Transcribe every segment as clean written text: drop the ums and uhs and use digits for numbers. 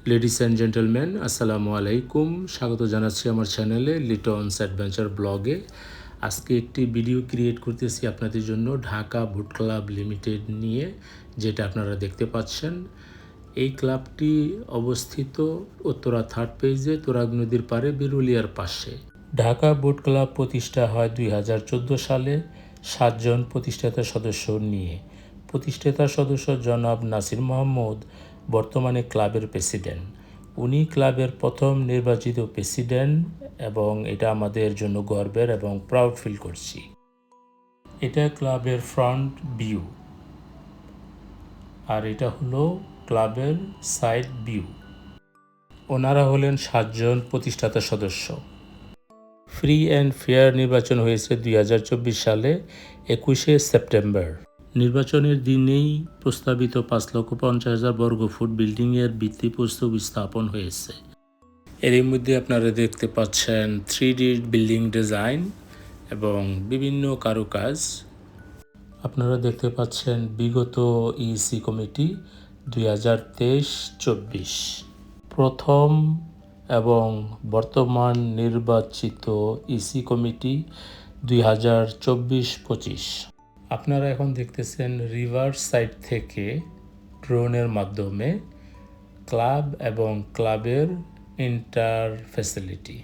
Ladies and gentleman, আসসালামু আলাইকুম। স্বাগত জানাচ্ছি আমার চ্যানেলে লিটনস অ্যাডভেঞ্চার ব্লগে। আজকে একটি ভিডিও ক্রিয়েট করতেছি আপনাদের জন্য ঢাকা বুট ক্লাব লিমিটেড নিয়ে, যেটা আপনারা দেখতে পাচ্ছেন। এই ক্লাবটি অবস্থিত উত্তরা 3rd পেজে তুরাগ নদীর পাড়ে বিরুলিয়ার পাশে। ঢাকা বুট ক্লাব প্রতিষ্ঠা হয় 2014 সালে 7 জন প্রতিষ্ঠাতা সদস্য নিয়ে। প্রতিষ্ঠাতা সদস্য জনাব নাসির মোহাম্মদ বর্তমানে ক্লাবের প্রেসিডেন্ট। উনি ক্লাবের প্রথম নির্বাচিত প্রেসিডেন্ট এবং এটা আমাদের জন্য গর্বের এবং প্রাউড ফিল করছি। এটা ক্লাবের ফ্রন্ট ভিউ আর এটা হলো ক্লাবের সাইড ভিউ। ওনারা হলেন 7 জন প্রতিষ্ঠাতা সদস্য। ফ্রি অ্যান্ড ফেয়ার নির্বাচন হয়েছে 2024 সালে 21শে সেপ্টেম্বর। নির্বাচনের দিনেই প্রস্তাবিত 5,50,000 বর্গফুট বিল্ডিংয়ের ভিত্তিপ্রস্তর স্থাপন হয়েছে। এর মধ্যে আপনারা দেখতে পাচ্ছেন 3D বিল্ডিং ডিজাইন এবং বিভিন্ন কারুকাজ। আপনারা দেখতে পাচ্ছেন বিগত ইসি কমিটি 2023-24, প্রথম এবং বর্তমান নির্বাচিত ইসি কমিটি 2024-25। আপনারা এখন দেখতেছেন রিভার সাইড থেকে ড্রোনের মাধ্যমে ক্লাব এবং ক্লাবের ইন্টার ফ্যাসিলিটি।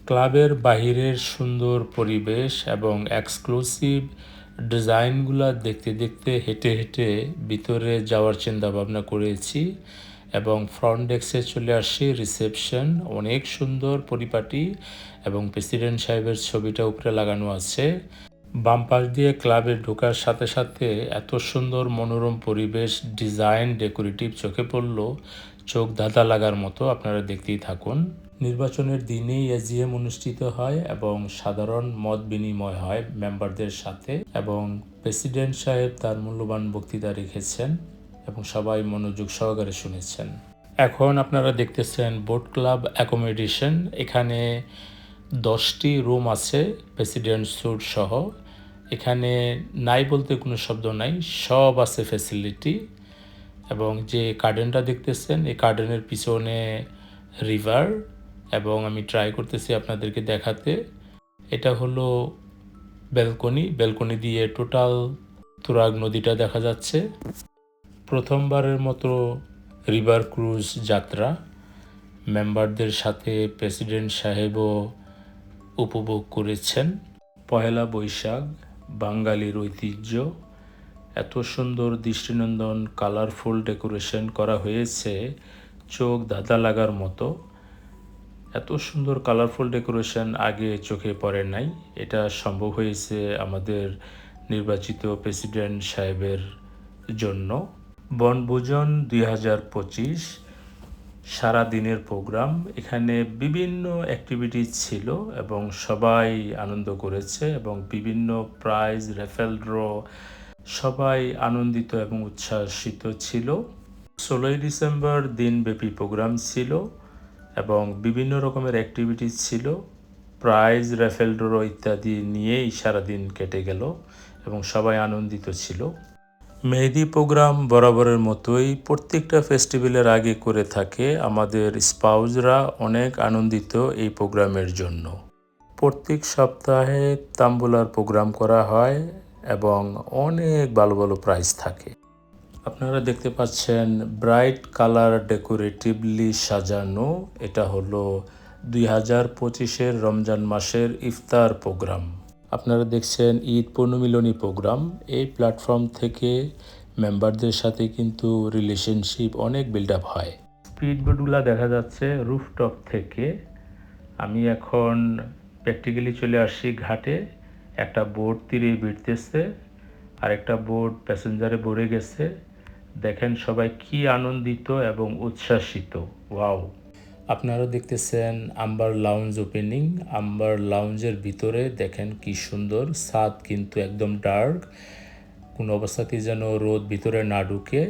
ক্লাবের বাহিরের সুন্দর পরিবেশ এবং এক্সক্লুসিভ ডিজাইনগুলো দেখতে দেখতে হেঁটে হেঁটে ভিতরে যাওয়ার চিন্তা ভাবনা করেছি এবং ফ্রন্ট ডেস্কে চলে আসি। রিসেপশন অনেক সুন্দর পরিপাটি এবং প্রেসিডেন্ট সাহেবের ছবিটা উপরে লাগানো আছে। বাম পাশ দিয়ে ক্লাবে ঢোকার সাথে সাথে এত সুন্দর মনোরম পরিবেশ, ডিজাইন, ডেকোরেটিভ চোখে পড়ল, চোখ ধাঁধা লাগার মতো। আপনারা দেখতেই থাকুন। নির্বাচনের দিনেই এজিএম অনুষ্ঠিত হয় এবং সাধারণ মত বিনিময় হয় মেম্বারদের সাথে এবং প্রেসিডেন্ট সাহেব তার মূল্যবান বক্তৃতা রেখেছেন এবং সবাই মনোযোগ সহকারে শুনেছেন। এখন আপনারা দেখতেছেন বোট ক্লাব অ্যাকোমোডেশন। এখানে 10টি রুম আছে প্রেসিডেন্ট স্যুট সহ। এখানে নাই বলতে কোনো শব্দ নাই, সব আছে ফ্যাসিলিটি। এবং যে গার্ডেনটা দেখতেছেন, এই গার্ডেনের পিছনে রিভার এবং আমি ট্রাই করতেছি আপনাদেরকে দেখাতে। এটা হলো ব্যালকনি দিয়ে টোটাল তুরাগ নদীটা দেখা যাচ্ছে। প্রথমবারের মতো রিভার ক্রুজ যাত্রা মেম্বারদের সাথে প্রেসিডেন্ট সাহেবও উপভোগ করেছেন। পহেলা বৈশাখ, বাঙালির ঐতিহ্য, এত সুন্দর দৃষ্টিনন্দন কালারফুল ডেকোরেশন করা হয়েছে, চোখ ধাঁধা লাগার মতো। এত সুন্দর কালারফুল ডেকোরেশন আগে চোখে পড়ে নাই। এটা সম্ভব হয়েছে আমাদের নির্বাচিত প্রেসিডেন্ট সাহেবের জন্য। বনভোজন 2025 সারা দিনের প্রোগ্রাম। এখানে বিভিন্ন অ্যাক্টিভিটিস ছিল এবং সবাই আনন্দ করেছে এবং বিভিন্ন প্রাইজ, রেফেল ড্র, সবাই আনন্দিত এবং উচ্ছ্বাসিত ছিল। 16ই ডিসেম্বর দিনব্যাপী প্রোগ্রাম ছিল এবং বিভিন্ন রকমের অ্যাক্টিভিটিস ছিল, প্রাইজ, রেফেল ড্র ইত্যাদি নিয়েই সারাদিন কেটে গেল এবং সবাই আনন্দিত ছিল। মেহেদি প্রোগ্রাম বরাবরের মতোই প্রত্যেকটা ফেস্টিভ্যালের আগে করে থাকে। আমাদের স্পাউসরা অনেক আনন্দিত এই প্রোগ্রামের জন্য। প্রত্যেক সপ্তাহে তাম্বুলার প্রোগ্রাম করা হয় এবং অনেক ভালো ভালো প্রাইজ থাকে। আপনারা দেখতে পাচ্ছেন ব্রাইট কালার ডেকোরেটিভলি সাজানো। এটা হলো 2025-এর রমজান মাসের ইফতার প্রোগ্রাম। আপনারা দেখছেন ঈদ পুনর্মিলনী প্রোগ্রাম। এই প্ল্যাটফর্ম থেকে মেম্বারদের সাথে কিন্তু রিলেশনশিপ অনেক বিল্ড আপ হয়। স্পিডবোটগুলো দেখা যাচ্ছে রুফটপ থেকে। আমি এখন প্র্যাকটিক্যালি চলে আসছি ঘাটে। একটা বোট তীরে ভিড়তেছে আর একটা বোট প্যাসেঞ্জারে ভরে গেছে। দেখেন সবাই কি আনন্দিত এবং উচ্ছ্বাসিত। ওয়াও! আপনারা দেখতেছেন আম্বার লাউঞ্জ ওপেনিং। আম্বার লাউঞ্জের ভিতরে দেখেন কি সুন্দর। ছাদ কিন্তু একদম ডার্ক, কোনো অবস্থাতেই যেন রোদ ভিতরে না ঢুকে।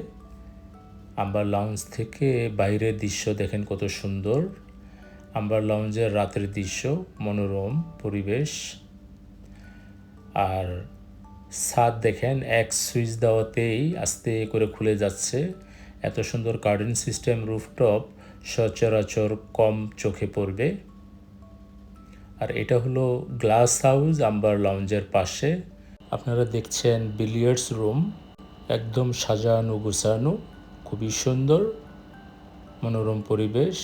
আম্বার লাউঞ্জ থেকে বাইরের দৃশ্য দেখেন কত সুন্দর। আম্বার লাউঞ্জের রাতের দৃশ্য, মনোরম পরিবেশ। আর ছাদ দেখেন এক সুইচ দেওয়াতেই আস্তে করে খুলে যাচ্ছে। এত সুন্দর গার্ডেন সিস্টেম, রুফটপ, সচরাচর কম চোখে পড়বে। আর এটা হলো গ্লাস হাউস আম্বার লাউঞ্জের পাশে। আপনারা দেখছেন বিলিয়ার্ডস রুম, একদম সাজানো গোছানো, খুবই সুন্দর মনোরম পরিবেশ।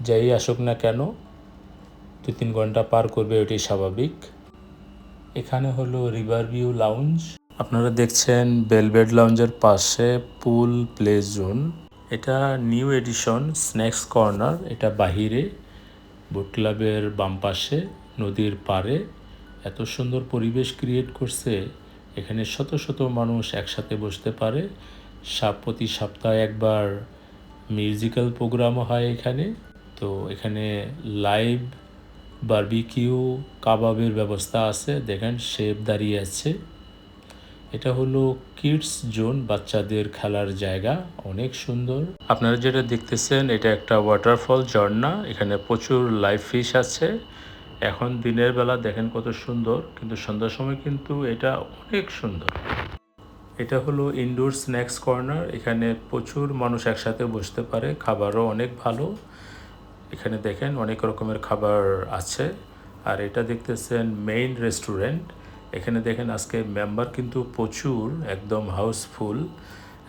যাই আসুক না কেন 2-3 ঘন্টা পার করবে, এটি স্বাভাবিক। এখানে হলো রিভার ভিউ লাউঞ্জ। আপনারা দেখছেন বেলভেট লাউঞ্জের পাশে পুল প্লে জোন। এটা নিউ এডিশন স্ন্যাক্স কর্নার। এটা বাহিরে বোট ক্লাবের বাম পাশে নদীর পাড়ে এত সুন্দর পরিবেশ ক্রিয়েট করছে। এখানে শত শত মানুষ একসাথে বসতে পারে। প্রতি সপ্তাহে একবার মিউজিক্যাল প্রোগ্রামও হয় এখানে। তো এখানে লাইভ বারবিকিউ কাবাবের ব্যবস্থা আছে। দেখেন শেফ দাঁড়িয়ে আছে। এটা হলো কিডস জোন, বাচ্চাদের খেলার জায়গা, অনেক সুন্দর। আপনারা যেটা দেখতেছেন এটা একটা ওয়াটারফল ঝর্ণা। এখানে প্রচুর লাইভ ফিশ আছে। এখন দিনের বেলা দেখেন কত সুন্দর, কিন্তু সন্ধ্যার সময় কিন্তু এটা অনেক সুন্দর। এটা হলো ইনডোর স্ন্যাক্স কর্নার। এখানে প্রচুর মানুষ একসাথে বসতে পারে, খাবারও অনেক ভালো। এখানে দেখেন অনেক রকমের খাবার আছে। আর এটা দেখতেছেন মেইন রেস্টুরেন্ট। এখানে দেখেন আজকে মেম্বার কিন্তু প্রচুর, একদম হাউসফুল,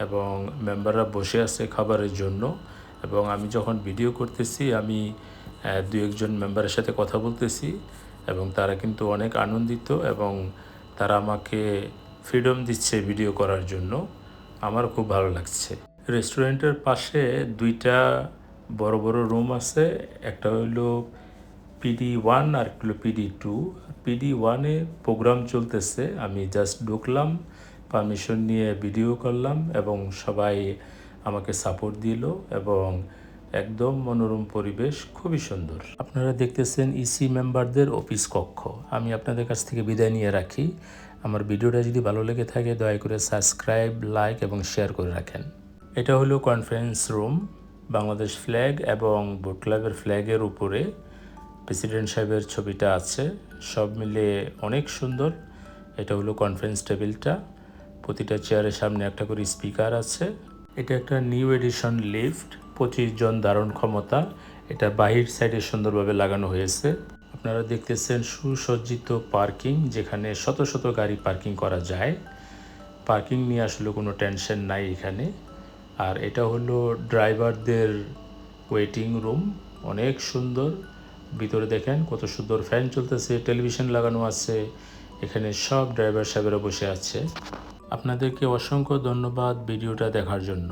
এবং মেম্বাররা বসে আছে খাবারের জন্য। এবং আমি যখন ভিডিও করতেছি আমি 2-1 মেম্বারের সাথে কথা বলতেছি, এবং তারা কিন্তু অনেক আনন্দিত এবং তারা আমাকে ফ্রিডম দিচ্ছে ভিডিও করার জন্য। আমার খুব ভালো লাগছে। রেস্টুরেন্টের পাশে 2টা বড় বড় রুম আছে। একটা হইলো PD1 আর একটা হলো PD2। PD1-এ প্রোগ্রাম চলতেছে। আমি জাস্ট ঢুকলাম, পারমিশন নিয়ে ভিডিও করলাম এবং সবাই আমাকে সাপোর্ট দিল, এবং একদম মনোরম পরিবেশ, খুবই সুন্দর। আপনারা দেখতেছেন ইসি মেম্বারদের অফিস কক্ষ। আমি আপনাদের কাছ থেকে বিদায় নিয়ে রাখি। আমার ভিডিওটা যদি ভালো লেগে থাকে দয়া করে সাবস্ক্রাইব, লাইক এবং শেয়ার করে রাখেন। এটা হলো কনফারেন্স রুম। বাংলাদেশ ফ্ল্যাগ এবং বোট ক্লাবের ফ্ল্যাগের উপরে প্রেসিডেন্ট সাহেবের ছবিটা আছে। সব মিলে অনেক সুন্দর। এটা হলো কনফারেন্স টেবিলটা। প্রতিটা চেয়ারের সামনে একটা করে স্পিকার আছে। এটা একটা নিউ এডিশন লিফট, 25 জন ধারণ ক্ষমতা। এটা বাহির সাইডে সুন্দরভাবে লাগানো হয়েছে। আপনারা দেখতেছেন সুসজ্জিত পার্কিং, যেখানে শত শত গাড়ি পার্কিং করা যায়। পার্কিং নিয়ে আসলে কোনো টেনশন নাই এখানে। আর এটা হলো ড্রাইভারদের ওয়েটিং রুম, অনেক সুন্দর। ভিতরে দেখেন কত সুন্দর ফ্যান চলতেছে, টেলিভিশন লাগানো আছে। এখানে সব ড্রাইভার সাহেবেরা বসে আছে। আপনাদেরকে অসংখ্য ধন্যবাদ ভিডিওটা দেখার জন্য।